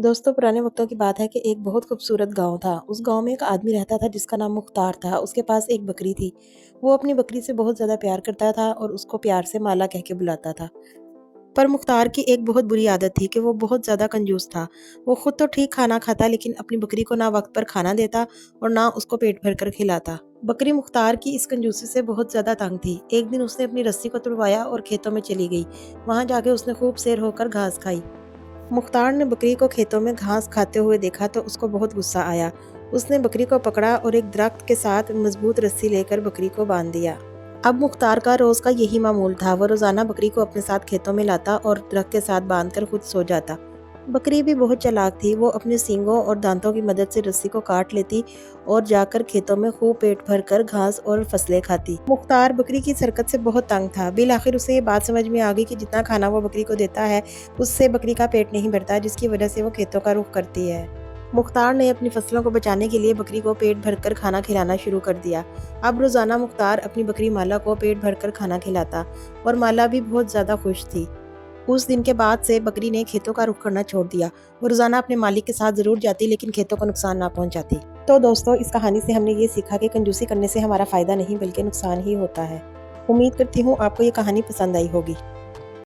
दोस्तों, पुराने वक़्तों की बात है कि एक बहुत खूबसूरत गाँव था। उस गाँव में एक आदमी रहता था जिसका नाम मुख्तार था। उसके पास एक बकरी थी। वो अपनी बकरी से बहुत ज़्यादा प्यार करता था और उसको प्यार से माला कह के बुलाता था। पर मुख्तार की एक बहुत बुरी आदत थी कि वो बहुत ज़्यादा कंजूस था। वो खुद तो ठीक खाना खाता लेकिन अपनी बकरी को ना वक़्त पर खाना देता और ना उसको पेट भर कर खिलाता। बकरी मुख्तार की इस कंजूसी से बहुत ज़्यादा तंग थी। एक दिन उसने अपनी रस्सी को तुड़वाया और खेतों में चली गई। वहाँ जाके उसने खूब सैर होकर घास खाई। मुख्तार ने बकरी को खेतों में घास खाते हुए देखा तो उसको बहुत गुस्सा आया। उसने बकरी को पकड़ा और एक दरख्त के साथ मजबूत रस्सी लेकर बकरी को बांध दिया। अब मुख्तार का रोज का यही मामूल था। वो रोजाना बकरी को अपने साथ खेतों में लाता और दरख्त के साथ बांधकर खुद सो जाता। बकरी भी बहुत चालाक थी। वो अपने सींगों और दांतों की मदद से रस्सी को काट लेती और जाकर खेतों में खूब पेट भर कर घास और फसलें खाती। मुख्तार बकरी की हरकत से बहुत तंग था। बिल आखिर उसे ये बात समझ में आ गई कि जितना खाना वो बकरी को देता है उससे बकरी का पेट नहीं भरता, जिसकी वजह से वो खेतों का रुख करती है। मुख्तार ने अपनी फसलों को बचाने के लिए बकरी को पेट भरकर खाना खिलाना शुरू कर दिया। अब रोजाना मुख्तार अपनी बकरी माला को पेट भरकर खाना खिलाता और माला भी बहुत ज्यादा खुश थी। उस दिन के बाद से बकरी ने खेतों का रुख करना छोड़ दिया। वो रोजाना अपने मालिक के साथ जरूर जाती लेकिन खेतों को नुकसान ना पहुंचाती। तो दोस्तों, इस कहानी से हमने ये सीखा कि कंजूसी करने से हमारा फायदा नहीं बल्कि नुकसान ही होता है। उम्मीद करती हूँ आपको ये कहानी पसंद आई होगी।